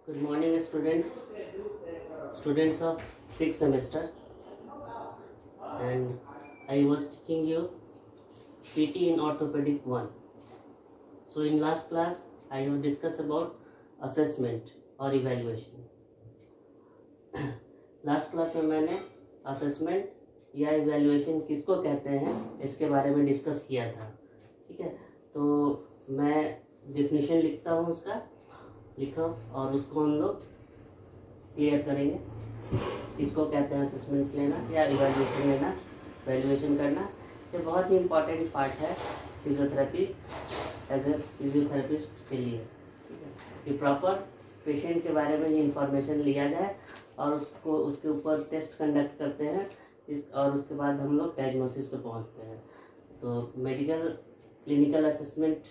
Good morning, students of 6th semester, and I was teaching you PT in orthopedic 1. So in last class, I have discussed about assessment or evaluation. Last class में मैंने assessment या evaluation किसको कहते हैं इसके बारे में discuss किया था। ठीक है, तो मैं डेफिनेशन लिखता हूँ उसका, लिखो और उसको हम लोग क्लियर करेंगे। किसको कहते हैं असेसमेंट लेना या इवैल्यूएशन लेना, वैल्यूएशन करना। ये बहुत ही इम्पॉर्टेंट पार्ट है फिजियोथेरेपी एज ए फिजियोथेरेपिस्ट के लिए। ठीक है, कि प्रॉपर पेशेंट के बारे में इंफॉर्मेशन लिया जाए और उसको उसके ऊपर टेस्ट कंडक्ट करते हैं और उसके बाद हम लोग डायग्नोसिस पे पहुंचते हैं। तो medical clinical assessment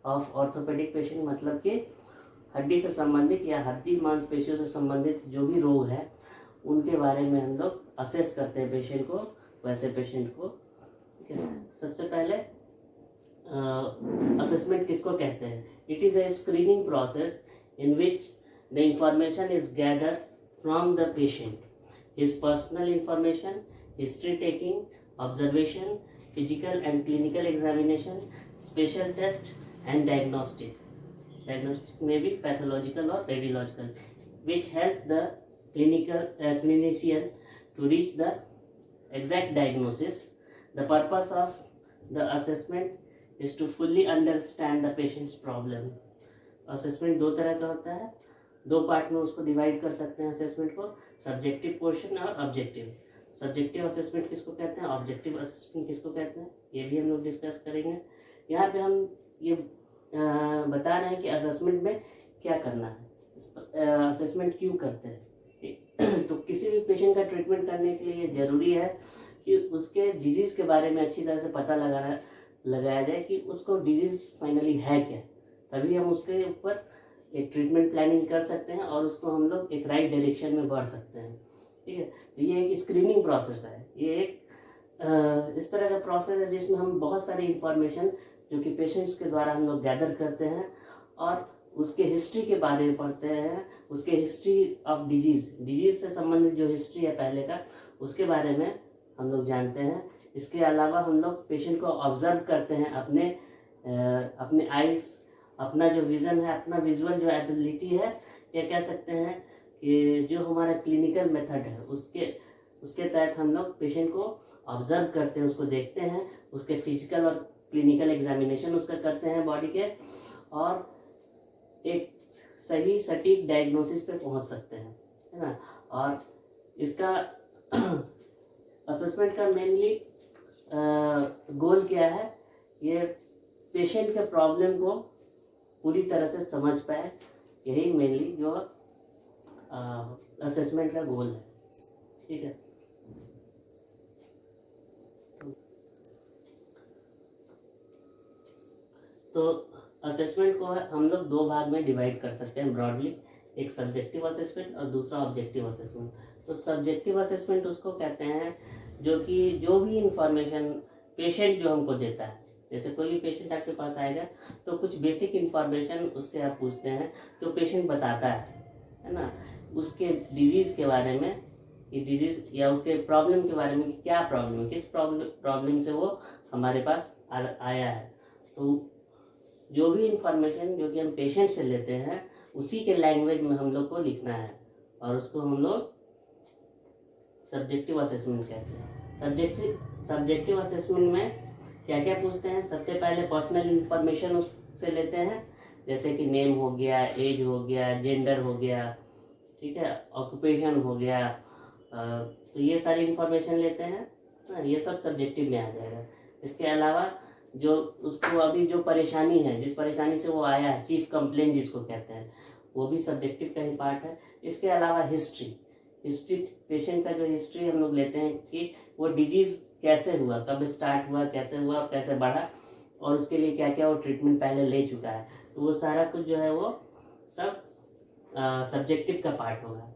of orthopaedic patient मतलब कि हड्डी से संबंधित या हड्डी मांसपेशियों से संबंधित जो भी रोग है उनके बारे में हम लोग असेस करते हैं पेशेंट को, वैसे पेशेंट को। ठीक है, सबसे पहले असेसमेंट किसको कहते हैं? It is a screening process in which the information is gather from the patient, his personal information, history taking, observation, physical and clinical examination, special test and diagnostic. Diagnostic may be pathological or radiological, which help the clinician to reach the exact diagnosis. The purpose of the assessment is to fully understand the patient's problem. Assessment दो तरह का होता है, दो part में उसको divide कर सकते हैं असेसमेंट को, सब्जेक्टिव पोर्शन और ऑब्जेक्टिव। सब्जेक्टिव असेसमेंट किसको कहते हैं, ऑब्जेक्टिव असेसमेंट किसको कहते हैं, ये भी हम लोग डिस्कस करेंगे। यहाँ पे हम ये बता रहे हैं कि असेसमेंट में क्या करना है, असेसमेंट क्यों करते हैं। तो किसी भी पेशेंट का ट्रीटमेंट करने के लिए ये जरूरी है कि उसके डिजीज़ के बारे में अच्छी तरह से पता लगाया जाए कि उसको डिजीज़ फाइनली है क्या, तभी हम उसके ऊपर एक ट्रीटमेंट प्लानिंग कर सकते हैं और उसको हम लोग एक राइट डायरेक्शन में बढ़ सकते हैं। ठीक है, तो ये एक स्क्रीनिंग प्रोसेस है, ये एक इस तरह का प्रोसेस है जिसमें हम बहुत सारी इंफॉर्मेशन जो कि पेशेंट्स के द्वारा हम लोग गैदर करते हैं और उसके हिस्ट्री के बारे में पढ़ते हैं, उसके हिस्ट्री ऑफ डिजीज़ से संबंधित जो हिस्ट्री है पहले का उसके बारे में हम लोग जानते हैं। इसके अलावा हम लोग पेशेंट को ऑब्जर्व करते हैं, अपने आइज़, अपना जो विज़न है, अपना विजुअल जो एबिलिटी है, या कह सकते हैं कि जो हमारा क्लिनिकल मेथड है उसके तहत हम लोग पेशेंट को ऑब्जर्व करते हैं, उसको देखते हैं, उसके फिजिकल और क्लिनिकल एग्जामिनेशन उसका करते हैं बॉडी के, और एक सही सटीक डायग्नोसिस पे पहुंच सकते हैं, है ना। और इसका असेसमेंट का मेनली गोल क्या है, ये पेशेंट के प्रॉब्लम को पूरी तरह से समझ पाए, यही मेनली जो असेसमेंट का गोल है। ठीक है, तो असेसमेंट को हम लोग दो भाग में डिवाइड कर सकते हैं ब्रॉडली, एक सब्जेक्टिव असेसमेंट और दूसरा ऑब्जेक्टिव असेसमेंट। तो सब्जेक्टिव असेसमेंट उसको कहते हैं जो भी इंफॉर्मेशन पेशेंट जो हमको देता है, जैसे कोई भी पेशेंट आपके पास आएगा तो कुछ बेसिक इन्फॉर्मेशन उससे आप पूछते हैं जो पेशेंट बताता है ना, उसके डिजीज़ के बारे में, कि डिजीज़ या उसके प्रॉब्लम के बारे में कि क्या प्रॉब्लम है, किस प्रॉब्लम से वो हमारे पास आया है। तो जो भी इंफॉर्मेशन जो कि हम पेशेंट से लेते हैं उसी के लैंग्वेज में हम लोग को लिखना है और उसको हम लोग सब्जेक्टिव असेसमेंट कहते हैं। सब्जेक्टिव असेसमेंट में क्या क्या पूछते हैं? सबसे पहले पर्सनल इंफॉर्मेशन उससे लेते हैं, जैसे कि नेम हो गया, एज हो गया, जेंडर हो गया, ठीक है, ऑक्यूपेशन हो गया, तो ये सारी इंफॉर्मेशन लेते हैं, ये सब सब्जेक्टिव में आ जाएगा। इसके अलावा जो उसको अभी जो परेशानी है, जिस परेशानी से वो आया है, चीफ कंप्लेन जिसको कहते हैं, वो भी सब्जेक्टिव का ही पार्ट है। इसके अलावा हिस्ट्री पेशेंट का जो हिस्ट्री हम लोग लेते हैं कि वो डिजीज़ कैसे हुआ, कब स्टार्ट हुआ, कैसे बढ़ा और उसके लिए क्या क्या वो ट्रीटमेंट पहले ले चुका है, तो वो सारा कुछ जो है वो सब सब्जेक्टिव का पार्ट होगा।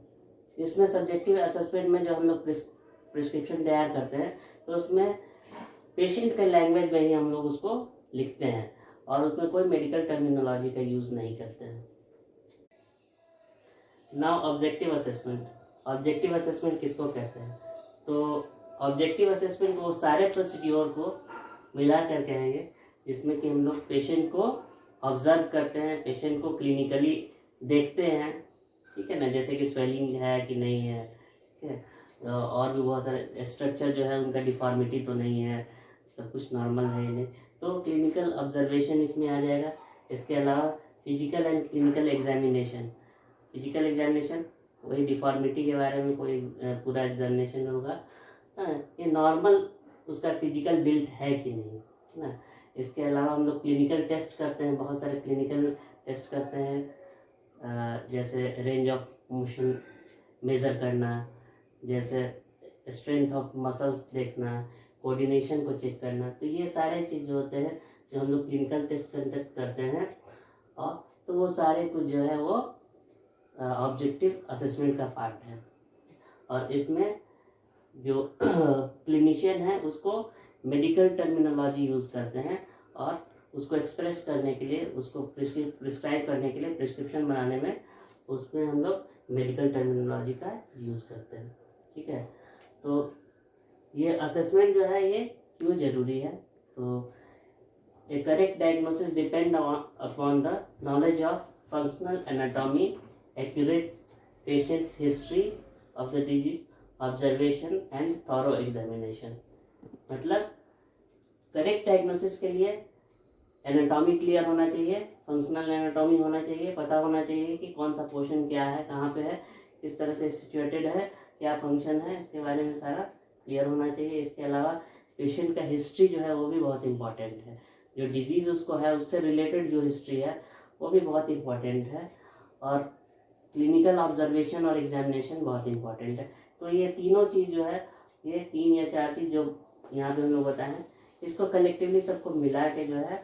इसमें सब्जेक्टिव असेसमेंट में जो हम लोग प्रिस्क्रिप्शन तैयार करते हैं तो उसमें पेशेंट के लैंग्वेज में ही हम लोग उसको लिखते हैं और उसमें कोई मेडिकल टर्मिनोलॉजी का यूज़ नहीं करते हैं। Now objective assessment. Objective assessment किसको कहते हैं? तो ऑब्जेक्टिव असेसमेंट वो सारे प्रोसीड्योर को मिला कर कहेंगे जिसमें कि हम लोग पेशेंट को ऑब्जर्व करते हैं, पेशेंट को क्लिनिकली देखते हैं, ठीक है ना, जैसे कि स्वेलिंग है कि नहीं है, ठीक है, और भी बहुत सारे स्ट्रक्चर जो है उनका डिफॉर्मिटी तो नहीं है, सब कुछ नॉर्मल है नहीं, तो क्लिनिकल ऑब्जर्वेशन इसमें आ जाएगा। इसके अलावा physical and clinical examination. Physical examination वही डिफॉर्मिटी के बारे में कोई पूरा एग्जामिनेशन होगा, हाँ, ये नॉर्मल उसका फिजिकल बिल्ड है कि नहीं, है ना। इसके अलावा हम लोग क्लिनिकल टेस्ट करते हैं, बहुत सारे क्लिनिकल टेस्ट करते हैं, जैसे रेंज ऑफ मोशन मेज़र करना, जैसे स्ट्रेंथ ऑफ मसल्स देखना, कोऑर्डिनेशन को चेक करना। तो ये सारे चीज़ जो होते हैं जो हम लोग क्लिनिकल टेस्ट कंडक्ट करते हैं, और तो वो सारे कुछ जो है वो ऑब्जेक्टिव असेसमेंट का पार्ट है। और इसमें जो क्लिनिशियन है उसको मेडिकल टर्मिनोलॉजी यूज़ करते हैं, और उसको एक्सप्रेस करने के लिए, उसको प्रिस्क्राइब करने के लिए, प्रिस्क्रिप्शन बनाने में उसमें हम लोग मेडिकल टर्मिनोलॉजी का यूज़ करते हैं, ठीक है। तो ये असेसमेंट जो है ये क्यों ज़रूरी है? तो a correct diagnosis depend upon the knowledge of functional anatomy, accurate patient's history of the disease, observation and thorough examination. मतलब करेक्ट डायग्नोसिस के लिए एनाटॉमी क्लियर होना चाहिए, फंक्शनल एनाटॉमी होना चाहिए, पता होना चाहिए कि कौन सा पोर्शन क्या है, कहाँ पे है, किस तरह से सिचुएटेड है, क्या फंक्शन है, इसके बारे में सारा क्लियर होना चाहिए। इसके अलावा पेशेंट का हिस्ट्री जो है वो भी बहुत इंपॉर्टेंट है, जो डिजीज़ उसको है उससे रिलेटेड जो हिस्ट्री है वो भी बहुत इंपॉर्टेंट है, और क्लिनिकल ऑब्जर्वेशन और एग्जामिनेशन बहुत इंपॉर्टेंट है। तो ये तीनों चीज़ जो है, ये 3 या 4 चीज़ जो यहाँ पे हम लोग बताए हैं, इसको कलेक्टिवली सबको मिला के जो है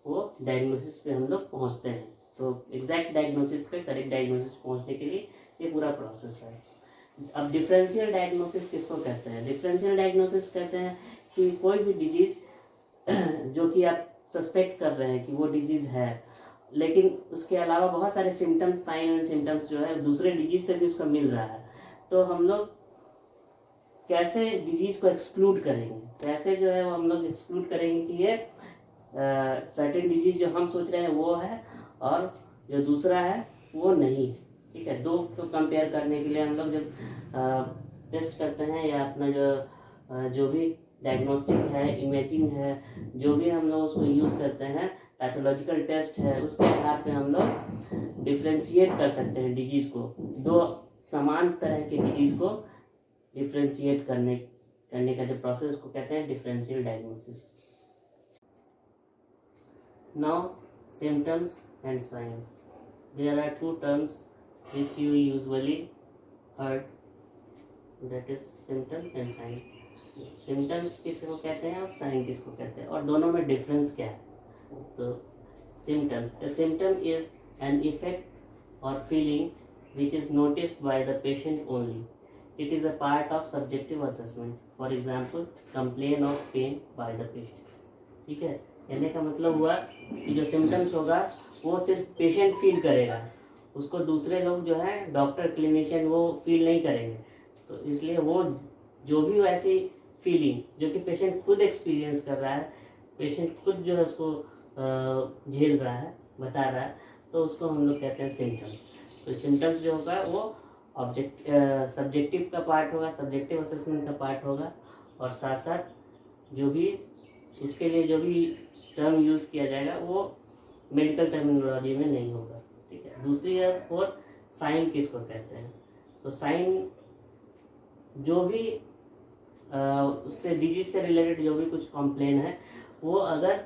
वो डायग्नोसिस पे हम लोग पहुँचते हैं। तो एग्जैक्ट डायग्नोसिस पे, करेक्ट डायग्नोसिस पहुँचने के लिए ये पूरा प्रोसेस है। अब डिफरेंशियल डायग्नोसिस किसको कहते हैं? डिफरेंशियल डायग्नोसिस कहते हैं कि कोई भी डिजीज जो कि आप सस्पेक्ट कर रहे हैं कि वो डिजीज़ है, लेकिन उसके अलावा बहुत सारे सिम्टम्स, साइन एंड सिम्टम्स जो है दूसरे डिजीज से भी उसको मिल रहा है, तो हम लोग कैसे डिजीज को एक्सक्लूड करेंगे, कैसे जो है वो हम लोग एक्सक्लूड करेंगे कि ये सर्टेन डिजीज जो हम सोच रहे हैं वो है और जो दूसरा है वो नहीं, ठीक है। दो को कंपेयर करने के लिए हम लोग जब टेस्ट करते हैं, या अपना जो भी डायग्नोस्टिक है, इमेजिंग है, जो भी हम लोग उसको यूज़ करते हैं, पैथोलॉजिकल टेस्ट है, उसके आधार पे हम लोग डिफ्रेंशिएट कर सकते हैं डिजीज़ को। दो समान तरह के डिजीज़ को डिफ्रेंशिएट करने का जो प्रोसेस को कहते हैं differential diagnosis. Now symptoms and sign. There are 2 terms which you usually heard, that is symptoms and sign। Symptoms किसको कहते हैं और साइन किसको कहते हैं, और दोनों में डिफरेंस क्या है? तो symptoms, a symptom is an effect or feeling which is noticed by the patient only. It is a part of subjective assessment. For example, complaint of pain by the patient। ठीक है, कहने का मतलब हुआ कि जो सिम्टम्स होगा वो सिर्फ पेशेंट फील करेगा, उसको दूसरे लोग जो है डॉक्टर, क्लिनिशियन वो फील नहीं करेंगे। तो इसलिए वो जो भी ऐसी फीलिंग जो कि पेशेंट खुद एक्सपीरियंस कर रहा है, पेशेंट खुद जो है उसको झेल रहा है, बता रहा है, तो उसको हम लोग कहते हैं सिम्टम्स। तो सिम्टम्स जो होगा वो सब्जेक्टिव का पार्ट होगा, सब्जेक्टिव असेसमेंट का पार्ट होगा, और साथ साथ जो भी इसके लिए जो भी टर्म यूज़ किया जाएगा वो मेडिकल टर्मिनोलॉजी में नहीं होगा, ठीक है। दूसरी है और साइन किसको कहते हैं? तो साइन जो भी उससे डिजीज से रिलेटेड जो भी कुछ कॉम्प्लेन है, वो अगर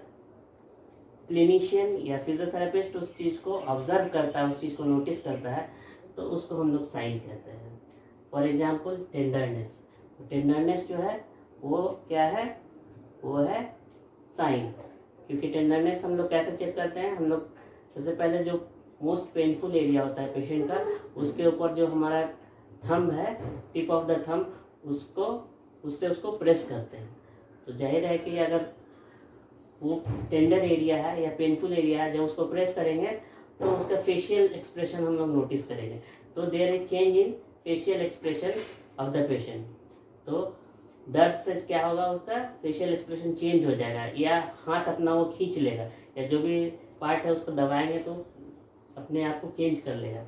क्लिनिशियन या फिजियोथेरेपिस्ट उस चीज़ को ऑब्जर्व करता है, उस चीज़ को नोटिस करता है, तो उसको हम लोग साइन कहते हैं। For example tenderness. टेंडरनेस जो है वो क्या है? वो है साइन। क्योंकि टेंडरनेस हम लोग कैसे चेक करते हैं? हम लोग सबसे पहले जो मोस्ट पेनफुल एरिया होता है पेशेंट का, उसके ऊपर जो हमारा थंब है, टिप ऑफ द थंब, उससे उसको प्रेस करते हैं। तो जाहिर है कि अगर वो टेंडर एरिया है या पेनफुल एरिया है, जब उसको प्रेस करेंगे तो उसका फेशियल एक्सप्रेशन हम लोग नोटिस करेंगे। तो there is change in facial expression of the patient. तो दर्द से क्या होगा, उसका फेशियल एक्सप्रेशन चेंज हो जाएगा, या हाथ अपना वो खींच लेगा, या जो भी पार्ट है उसको दबाएंगे तो अपने आप को चेंज कर लेगा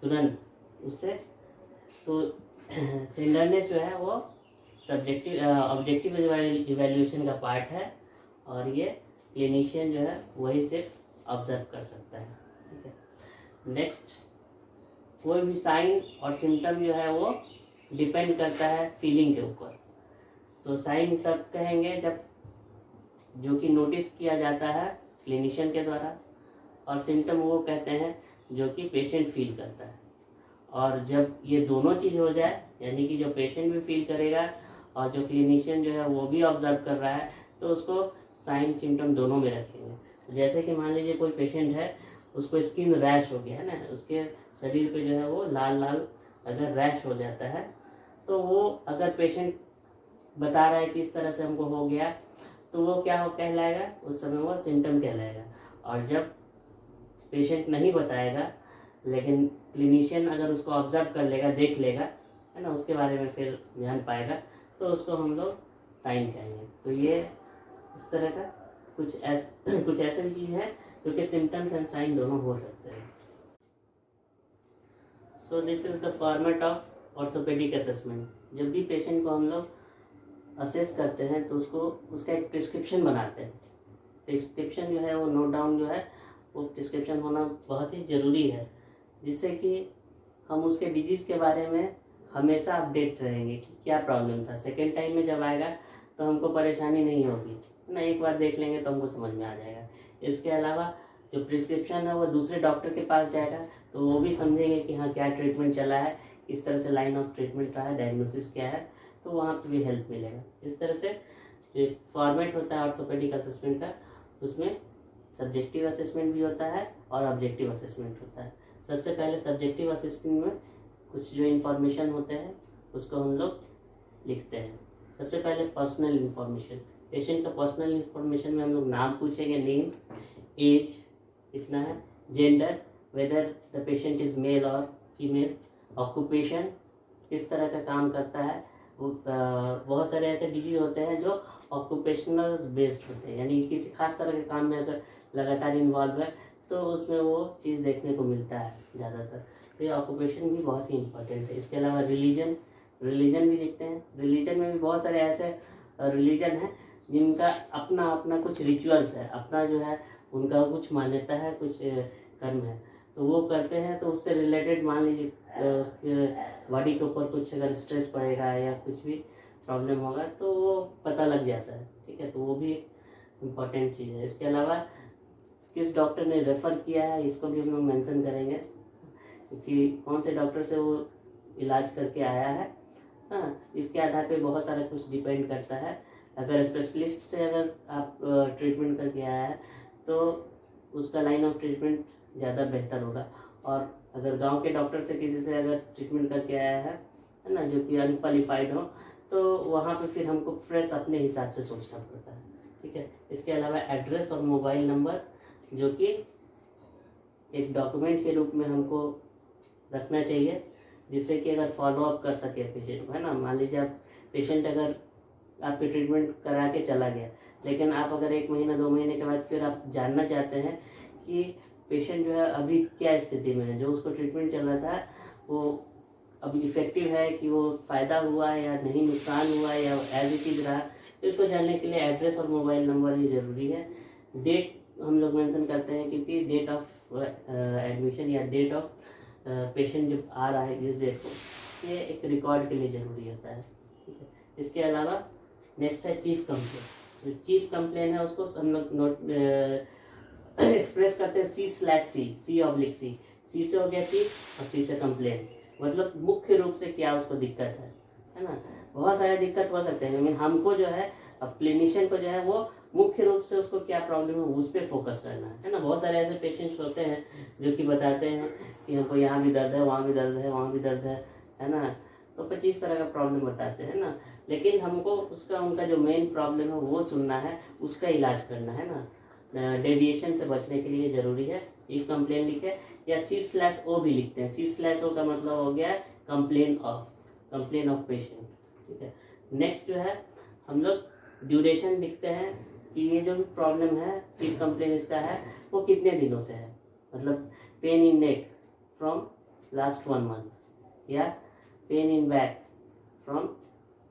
तुरंत उससे। तो टेंडरनेस जो है वो सब्जेक्टिव ऑब्जेक्टिव इवैल्यूएशन का पार्ट है, और ये क्लिनिशियन जो है वही सिर्फ ऑब्जर्व कर सकता है। ठीक है। नेक्स्ट, कोई भी साइन और सिम्टम जो है वो डिपेंड करता है फीलिंग के ऊपर। तो साइन तब कहेंगे जब जो कि नोटिस किया जाता है क्लिनिशियन के द्वारा, और सिम्टम वो कहते हैं जो कि पेशेंट फील करता है। और जब ये दोनों चीज़ हो जाए, यानी कि जो पेशेंट भी फील करेगा और जो क्लिनिशियन जो है वो भी ऑब्जर्व कर रहा है, तो उसको साइन सिम्टम दोनों में रखेंगे। जैसे कि मान लीजिए कोई पेशेंट है, उसको स्किन रैश हो गया है ना, उसके शरीर पे जो है वो लाल लाल अगर रैश हो जाता है, तो वो अगर पेशेंट बता रहा है कि इस तरह से हमको हो गया, तो वो क्या हो कहलाएगा, उस समय वो सिम्टम कहलाएगा। और जब पेशेंट नहीं बताएगा लेकिन क्लिनिशियन अगर उसको ऑब्जर्व कर लेगा, देख लेगा, है ना, उसके बारे में फिर ध्यान पाएगा, तो उसको हम लोग साइन कहेंगे। तो ये इस तरह का कुछ ऐसे भी चीज़ है जो कि सिम्टम्स एंड साइन दोनों हो सकते हैं। So this is the format of orthopaedic assessment. जब भी पेशेंट को हम लोग असेस करते हैं तो उसको उसका एक प्रिस्क्रिप्शन बनाते हैं। प्रिस्क्रिप्शन जो है वो नोट डाउन जो है वो प्रिस्क्रिप्शन होना बहुत ही ज़रूरी है, जिससे कि हम उसके डिजीज़ के बारे में हमेशा अपडेट रहेंगे कि क्या प्रॉब्लम था। सेकेंड टाइम में जब आएगा तो हमको परेशानी नहीं होगी ना, एक बार देख लेंगे तो हमको समझ में आ जाएगा। इसके अलावा जो प्रिस्क्रिप्शन है वो दूसरे डॉक्टर के पास जाएगा, तो वो भी समझेंगे कि हाँ क्या ट्रीटमेंट चला है, किस तरह से लाइन ऑफ ट्रीटमेंट रहा है, डायग्नोसिस क्या है, तो वहाँ पे भी हेल्प मिलेगा। इस तरह से जो फॉर्मेट होता है ऑर्थोपेडिक असेसमेंट का, उसमें सब्जेक्टिव असेसमेंट भी होता है और ऑब्जेक्टिव असेसमेंट होता है। सबसे पहले सब्जेक्टिव असेसमेंट में कुछ जो इन्फॉर्मेशन होते हैं उसको हम लोग लिखते हैं। सबसे पहले पर्सनल इन्फॉर्मेशन, पेशेंट का पर्सनल इन्फॉर्मेशन में हम लोग नाम पूछेंगे, नेम, एज कितना है, gender, whether the patient is male और फीमेल, ऑक्यूपेशन किस तरह का काम करता है। बहुत सारे ऐसे डिजीज होते हैं जो ऑक्यूपेशनल बेस्ड होते हैं, यानी किसी खास तरह के काम में अगर लगातार इन्वॉल्व है तो उसमें वो चीज़ देखने को मिलता है ज़्यादातर। तो ये ऑक्यूपेशन भी बहुत ही इंपॉर्टेंट है। इसके अलावा रिलीजन भी देखते हैं। रिलीजन में भी बहुत सारे ऐसे रिलीजन हैं जिनका अपना अपना कुछ रिचुअल्स है, अपना जो है उनका कुछ मान्यता है, कुछ कर्म है, तो वो करते हैं। तो उससे रिलेटेड मान लीजिए उसके बॉडी के ऊपर कुछ अगर स्ट्रेस पड़ेगा या कुछ भी प्रॉब्लम होगा तो वो पता लग जाता है। ठीक है, तो वो भी इम्पॉर्टेंट चीज़ है। इसके अलावा किस डॉक्टर ने रेफ़र किया है इसको भी हम लोग मेंशन करेंगे, क्योंकि कौन से डॉक्टर से वो इलाज करके आया है। हाँ, इसके आधार पे बहुत सारा कुछ डिपेंड करता है। अगर स्पेशलिस्ट से अगर आप ट्रीटमेंट करके आया है तो उसका लाइन ऑफ ट्रीटमेंट ज़्यादा बेहतर होगा। और अगर गांव के डॉक्टर से किसी से अगर ट्रीटमेंट करके आया है ना, जो कि अनक्वालिफाइड हो, तो वहाँ पे फिर हमको फ्रेश अपने हिसाब से सोचना पड़ता है। ठीक है, इसके अलावा एड्रेस और मोबाइल नंबर जो कि एक डॉक्यूमेंट के रूप में हमको रखना चाहिए, जिससे कि अगर फॉलो अप कर सके पेशेंट को, है ना। मान लीजिए आप पेशेंट अगर आपके ट्रीटमेंट करा के चला गया, लेकिन आप अगर 1 महीना 2 महीने के बाद फिर आप जानना चाहते हैं कि पेशेंट जो है अभी क्या स्थिति में है, जो उसको ट्रीटमेंट चल रहा था वो अभी इफेक्टिव है कि वो फ़ायदा हुआ है या नहीं, नुकसान हुआ है या एज इट इज़ रहा, तो इसको जानने के लिए एड्रेस और मोबाइल नंबर ही ज़रूरी है। डेट हम लोग मेंशन करते हैं, क्योंकि डेट ऑफ एडमिशन या डेट ऑफ पेशेंट जब आ रहा है जिस डेट को, ये एक रिकॉर्ड के लिए ज़रूरी होता है। ठीक है, इसके अलावा नेक्स्ट है चीफ कंप्लेन। जो चीफ कंप्लेन है उसको हम लोग नोट एक्सप्रेस करते हैं C/C, सी से हो गया चीफ और सी से कंप्लेन, मतलब मुख्य रूप से क्या उसको दिक्कत है ना। बहुत सारे दिक्कत हो सकते हैं, लेकिन हमको जो है अब क्लिनिशियन को जो है वो मुख्य रूप से उसको क्या प्रॉब्लम है उस पर फोकस करना है ना। बहुत सारे ऐसे पेशेंट्स होते हैं जो कि बताते हैं कि हमको यहाँ भी दर्द है, वहाँ भी दर्द है, वहाँ भी दर्द है ना, तो 25 तरह का प्रॉब्लम बताते हैं ना। लेकिन हमको उनका जो मेन प्रॉब्लम है वो सुनना है, उसका इलाज करना है ना। डेविएशन से बचने के लिए ज़रूरी है चीफ कंप्लेन लिखे, या C/O भी लिखते हैं। C/O का मतलब हो गया कंप्लेन ऑफ पेशेंट, ठीक है। नेक्स्ट जो है हम लोग ड्यूरेशन लिखते हैं कि ये जो भी प्रॉब्लम है चीफ कंप्लेन इसका है वो कितने दिनों से है, मतलब pain in neck from last 1 month, या pain in back from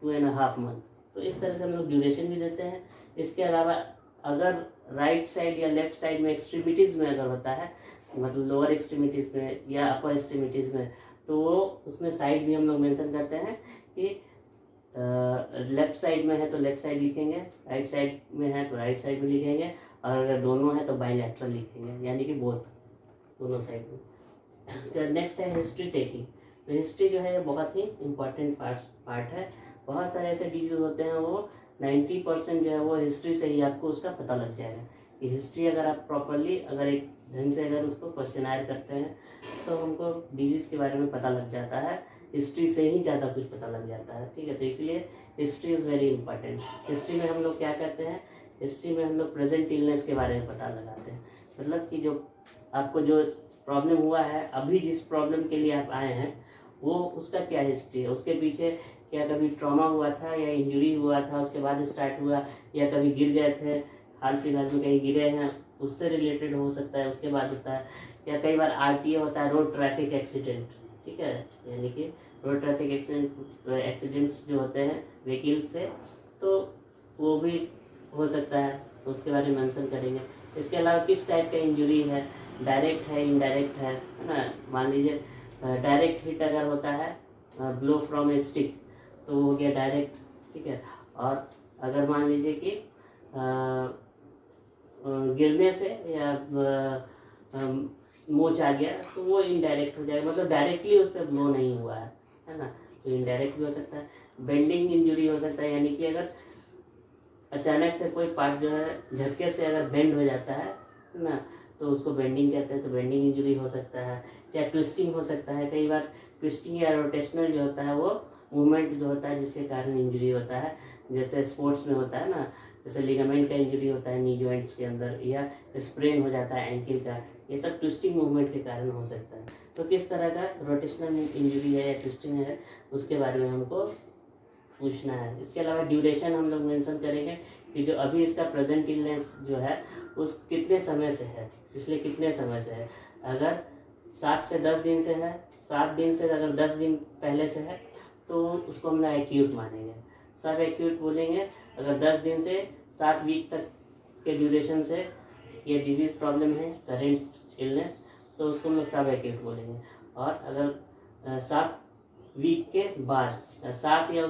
2.5 month. तो इस तरह से हम लोग ड्यूरेशन भी देते हैं। इसके अलावा अगर राइट साइड या लेफ्ट साइड में एक्सट्रीमिटीज़ में अगर होता है, मतलब लोअर एक्सट्रीमिटीज़ में या अपर एक्सट्रीमिटीज़ में, तो वो उसमें साइड भी हम लोग मेंशन करते हैं कि लेफ्ट साइड में है तो लेफ्ट साइड लिखेंगे, राइट साइड में है तो राइट साइड में लिखेंगे, और अगर दोनों है तो बाइलैटरल लिखेंगे, यानी कि दोनों साइड में। उसके नेक्स्ट है हिस्ट्री टेकिंग। तो हिस्ट्री जो है ये बहुत ही इम्पोर्टेंट पार्ट है। बहुत सारे ऐसे डिजीज होते हैं वो 90% जो है वो हिस्ट्री से ही आपको उसका पता लग जाएगा कि हिस्ट्री अगर आप प्रॉपरली अगर एक ढंग से अगर उसको क्वेश्चनायर करते हैं तो हमको डिजीज़ के बारे में पता लग जाता है, हिस्ट्री से ही ज़्यादा कुछ पता लग जाता है, ठीक है। तो इसलिए history is very important. History में हम लोग क्या करते हैं, हिस्ट्री में हम लोग प्रेजेंट इलनेस के बारे में पता लगाते हैं, मतलब कि जो आपको जो प्रॉब्लम हुआ है, अभी जिस प्रॉब्लम के लिए आप आए हैं वो उसका क्या हिस्ट्री है, उसके पीछे क्या कभी ट्रॉमा हुआ था या इंजरी हुआ था उसके बाद स्टार्ट हुआ, या कभी गिर गए थे, हाल फिलहाल में कहीं गिरे हैं उससे रिलेटेड हो सकता है, उसके बाद होता है, या कई बार RTA होता है, रोड ट्रैफिक एक्सीडेंट, ठीक है, यानी कि रोड ट्रैफिक एक्सीडेंट्स जो होते हैं व्हीकल से, तो वो भी हो सकता है, तो उसके बारे में मेंशन करेंगे। इसके अलावा किस टाइप का इंजरी है, डायरेक्ट है इनडायरेक्ट है ना। मान लीजिए डायरेक्ट हिट अगर होता है ब्लो फ्रॉम ए स्टिक तो वो हो गया डायरेक्ट, ठीक है। और अगर मान लीजिए कि गिरने से या मोच आ गया तो वो इनडायरेक्ट हो जाएगा, मतलब डायरेक्टली उस पर ब्लो नहीं हुआ है ना, तो इनडायरेक्ट भी हो सकता है। बेंडिंग इंजरी हो सकता है, यानी कि अगर अचानक से कोई पार्ट जो है झटके से अगर बेंड हो जाता है ना तो उसको बेंडिंग कहते हैं, तो बेंडिंग इंजरी हो सकता है। या ट्विस्टिंग हो सकता है, कई बार ट्विस्टिंग या रोटेशनल जो होता है वो मूवमेंट जो होता है जिसके कारण इंजरी होता है, जैसे स्पोर्ट्स में होता है ना, जैसे लिगामेंट का इंजरी होता है नी जॉइंट्स के अंदर, या स्प्रेन हो जाता है एंकल का, ये सब ट्विस्टिंग मूवमेंट के कारण हो सकता है। तो किस तरह का रोटेशनल इंजरी है या ट्विस्टिंग है उसके बारे में हमको पूछना है। इसके अलावा ड्यूरेशन हम लोग मेंशन करेंगे कि जो अभी इसका प्रेजेंट इलनेस जो है उस कितने समय से है, पिछले कितने समय से है। अगर 7 से 10 दिन से है, 7 दिन से अगर 10 दिन पहले से है तो उसको हम एक्यूट मानेंगे, सब एक्यूट बोलेंगे। अगर 10 दिन से 7 वीक तक के ड्यूरेशन से ये डिजीज प्रॉब्लम है करेंट इलनेस तो उसको हम लोग सब एक्यूट बोलेंगे। और अगर 7 वीक के बाद 7 या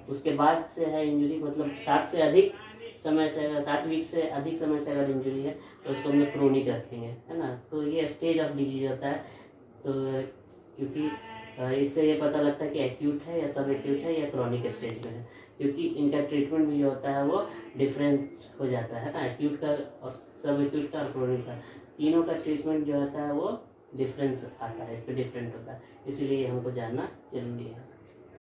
उसके बाद से है इंजरी, मतलब 7 से अधिक समय से, अगर 7 वीक से अधिक समय से अगर इंजरी है तो उसको हम लोग क्रोनिक रखेंगे, है ना। तो ये स्टेज ऑफ डिजीज होता है, तो क्योंकि इससे ये पता लगता है कि एक्यूट है या सब एक्यूट है या क्रॉनिक स्टेज में है, क्योंकि इनका ट्रीटमेंट भी जो होता है वो डिफरेंट हो जाता है ना, एक्यूट का और सब एक्यूट का और क्रोनिक का, तीनों का ट्रीटमेंट जो होता है वो डिफरेंस आता है, इस पर डिफरेंट होता है, इसीलिए हमको जानना जरूरी है।